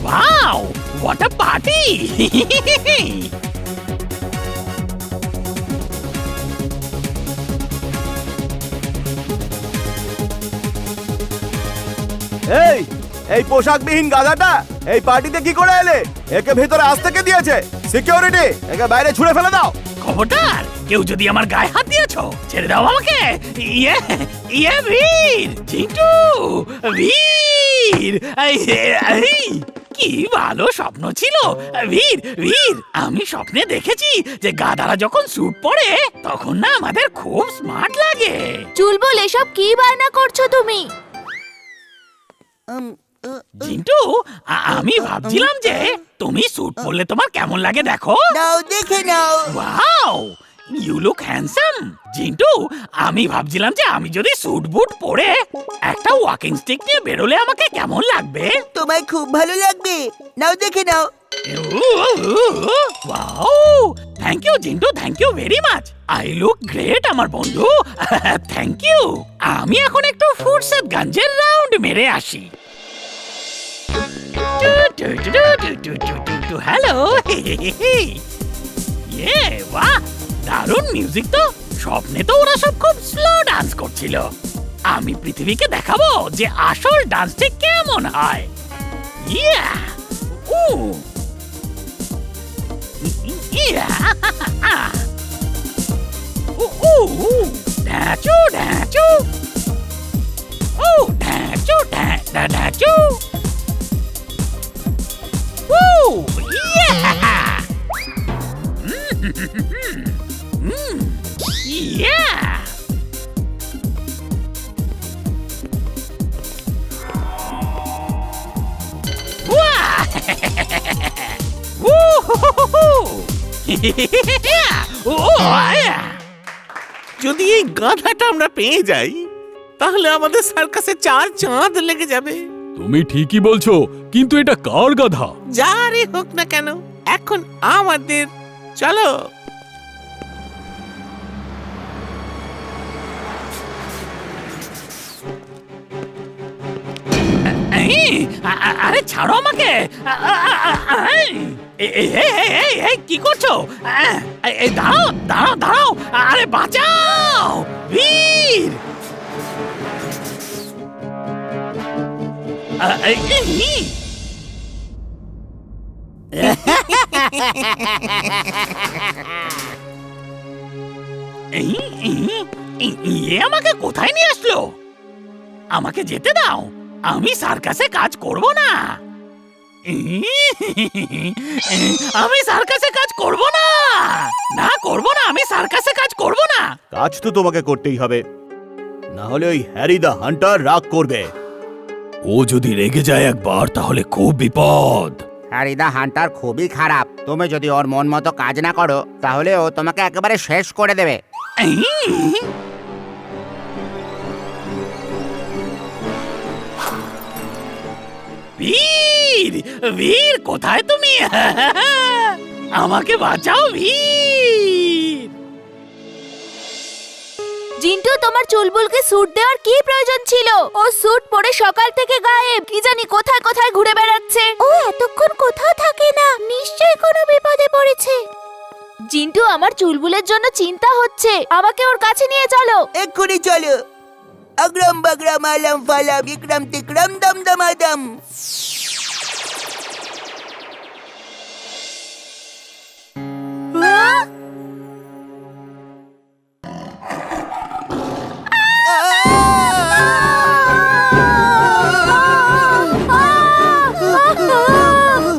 Wow! What a party! এই পোশাকবিহীন গাধাটা এই পার্টিতে কি করে এলে? একে ভেতরে আসতে কে দিয়েছে? সিকিউরিটি, একে বাইরে ছুঁড়ে ফেলে দাও। খবরদার, কেউ যদি আমার গায়ে হাত দিয়েছো, ছেড়ে দাও আমাকে। ইয়ে ইয়ে বীর, চিন্টু, বীর। এই, কি ভালো স্বপ্ন ছিল। বীর, বীর, আমি স্বপ্নে দেখেছি যে গাধারা যখন স্যুট পরে তখন না আমাদের খুব স্মার্ট লাগে। চুলবুল, এসব কি বায়না করছো তুমি? চিন্টু, আমি ভাবছিলাম যে তুমি স্যুট পরলে তোমার কেমন লাগে দেখো। নাও দেখে নাও। Wow, you look handsome. Jintu, আমি ভাবছিলাম যে আমি যদি স্যুট বুট পরে একটা ওয়াকিং স্টিক নিয়ে বেরোলে আমাকে কেমন লাগবে। তোমায় খুব ভালো লাগবে, নাও দেখে নাও। Wow, thank you Jintu, thank you very much. I look great আমার বন্ধু। Thank you. আমি এখন একটু ফুরসত গঞ্জের রাউন্ড মেরে আসি। হ্যালো। ইয়ে, বাহ, দারুণ মিউজিক তো। স্বপ্নে তো ওরা সব খুব স্লো ডান্স করছিল। আমি পৃথিবীকে দেখাবো যে আসল ডান্সটা কেমন হয়। ইয়া, উ, ইয়া, উ, উ, ড্যাচু ড্যাচু, ও ড্যাচু ড্যাচু, উ, ইয়া। Yeah! যদি এই গাধাটা আমরা পেয়ে যাই তাহলে আমাদের সার্কাসে 4 চাঁদ লেগে যাবে। তুমি ঠিকই বলছো, কিন্তু এটা কার গাধা? যারই হোক না কেন, এখন আমাদের। চলো। আরে ছাড়ো আমাকে। কি করছো? দাঁড়াও দাঁড়াও দাঁড়াও, আরে বাঁচাও বীর। আমাকে কোথায় নিয়ে আসলো? আমাকে যেতে দাও, আমি সার্কাসে কাজ করব না। আমি সার্কাসে কাজ করব না, না করব না, আমি সার্কাসে কাজ করব না। কাজ তো তোমাকে করতেই হবে, না হলে ওই হ্যারি দা হান্টার রাগ করবে। ও যদি রেগে যায় একবার তাহলে খুব বিপদ। হ্যারি দা হান্টার খুবই খারাপ। তুমি যদি ওর মন মতো কাজ না করো তাহলে ও তোমাকে একেবারে শেষ করে দেবে। বীর, বীর, কোথায় তুমি? আমাকে বাঁচাও বীর। জিন্টু, তোমার চুলবুলকে স্যুট দেওয়ার কি প্রয়োজন ছিল? ও স্যুট পরে সকাল থেকে গায়েব, কি জানি কোথায় কোথায় ঘুরে বেড়াচ্ছে। ও এতক্ষণ কোথাও থাকে না, নিশ্চয়ই কোনো বিপদে পড়েছে। জিন্টু, আমার চুলবুলের জন্য চিন্তা হচ্ছে, আমাকে ওর কাছে নিয়ে চলো। এক্ষুনি চলো। अग्रम बग्रम आलम फाला विक्रम तिक्रम दम दमादम।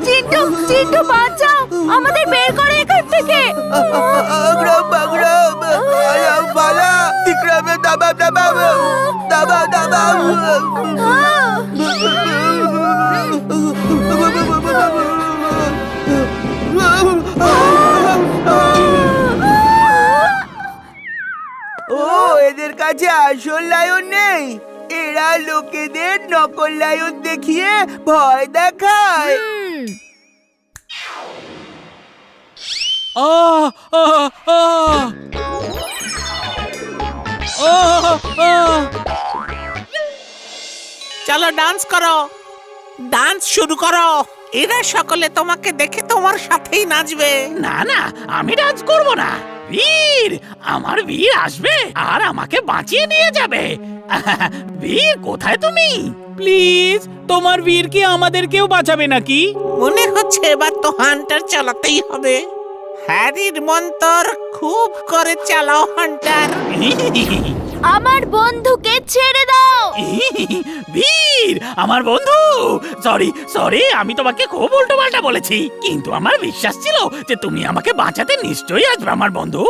চিন্টু, চিন্টু বাঁচাও, আমাদের বের করো এখান থেকে। अग्रम बग्रम आलम फाला विक्रम दमा दमाम दमा दमाम। ও এদের কাছে আসল লায়ন নেই, এরা লোকেদের নকল লায়ন দেখিয়ে ভয় দেখায়। চলো ডান্স করো। ডান্স শুরু করো। এরা সকলে তোমাকে দেখে তোমার সাথেই নাচবে। না না, আমি ডান্স করব না। বীর, আমার বীর আসবে আর আমাকে বাঁচিয়ে নিয়ে যাবে। বীর, কোথায় তুমি? প্লিজ, তোমার বীর কি আমাদেরকেও বাঁচাবে নাকি? মনে হচ্ছে এবার তো হান্টার চালাতেই হবে। হ্যারির মন্তর খুব করে চালাও হান্টার। আমার বন্ধুকে ছেড়ে দাও। বীর, আমার বন্ধু। সরি, আমি তোমাকে খুব উল্টো পাল্টা বলেছি, কিন্তু আমার বিশ্বাস ছিল যে তুমি আমাকে বাঁচাতে নিশ্চয়ই আসবে আমার বন্ধু।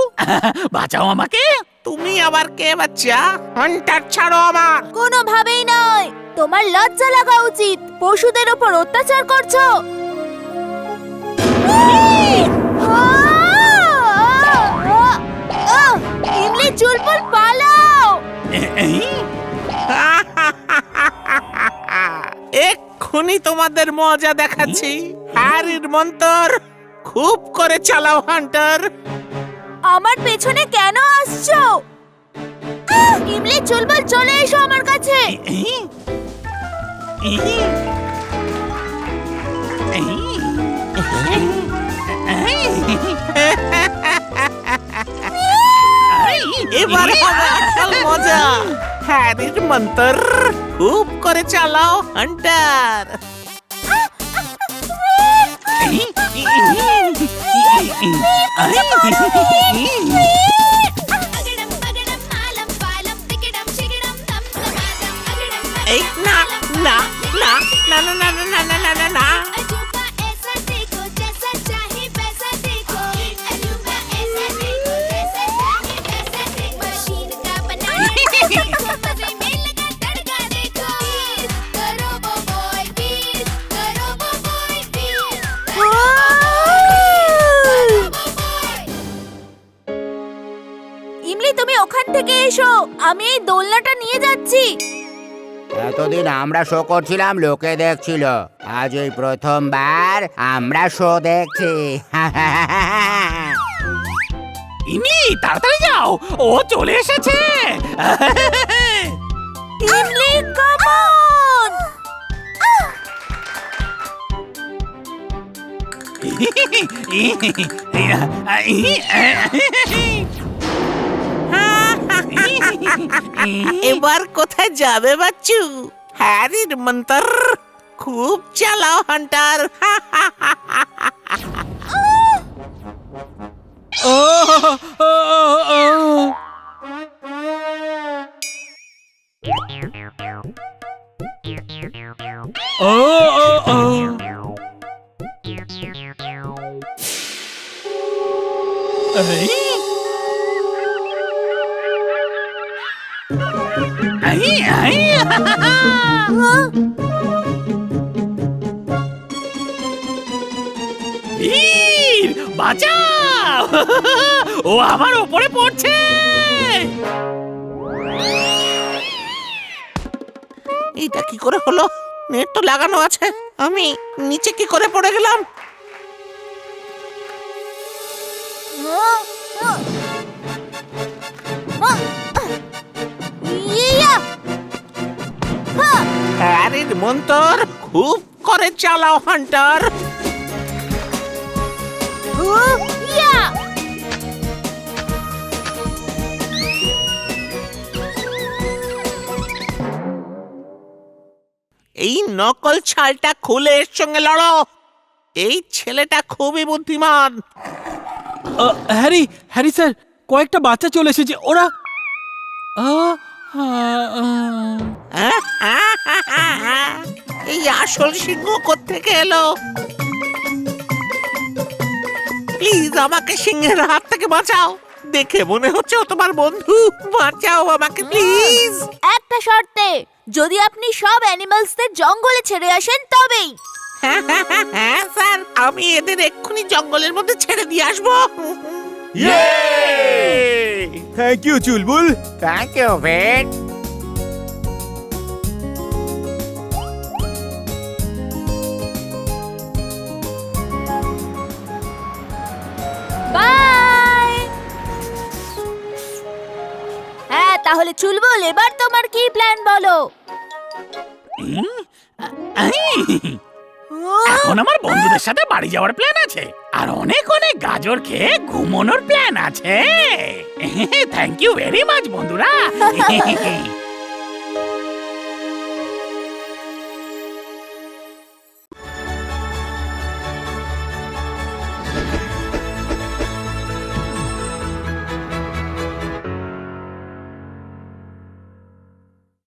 বাঁচাও আমাকে। তুমি আবার কে বাচ্চা? হান্টার ছাড়ো আমার। কোনোভাবেই নয়, তোমার লজ্জা লাগা উচিত। পশুদের ওপর অত্যাচার করছো। ইমলি, চুলবুল, পালাও। এক্ষুনি তোমাদের মজা দেখাচ্ছি। হ্যারির মন্তর খুব করে চালাও হান্টার। আমার পেছনে কেন আসছো? ইমলি, চুলবুল, চলে এসো আমার কাছে। এবার হবে আসল মজা। হ্যারির মন্তর খুব করে চালাও হান্টার। এই না না না না না না না না না না না। ইমলি, তুমি ওখান থেকে এসো, আমি এই দোলনাটা নিয়ে যাচ্ছি। এতদিন আমরা শো করছিলাম, লোকে দেখছিল। আজ এই প্রথমবার আমরা শো দেখছি। ইমলি, তাড়াতাড়ি যাও, ও চলে এসেছে। ইমলি, কাম অন। এবার কোথায় যাবে বাচ্চু? হ্যারির মন্তর খুব চালাও হান্টার। বীর, বাঁচাও, ও আমার উপরে পড়ছে। এইটা কি করে হলো? নেট তো লাগানো আছে, আমি নিচে কি করে পড়ে গেলাম? হ্যারির মন্তর খুব করে চালাও হান্টার। এই নকল ছালটা খুলে এর সঙ্গে লড়ো। এই ছেলেটা খুবই বুদ্ধিমান। হ্যারি, হ্যারি স্যার, কয়েকটা বাচ্চা চলে এসেছে। ওরা এই আসল সিংহ কোত্থেকে এলো? প্লিজ আমাকে সিংহের হাত থেকে বাঁচাও। দেখে মনে হচ্ছে ও তোমার বন্ধু। বাঁচাও আমাকে প্লিজ। একটা শর্তে, যদি আপনি সব অ্যানিমালসদের জঙ্গলে ছেড়ে আসেন তবেই। হ্যাঁ স্যার, আমি এদের এক্ষুনি জঙ্গলের মধ্যে ছেড়ে দিয়ে আসবো। Thank you Chulbul. Thank you ভেট। বাই। হ্যাঁ, তাহলে চুলবুল, এবার তোমার কি প্ল্যান বলো? এখন আমার বন্ধুদের সাথে বাড়ি যাওয়ার প্ল্যান আছে আর অনেক অনেক গাজর খেয়ে ঘুমানোর প্ল্যান আছে থ্যাংক ইউ ভেরি মাচ বন্ধুরা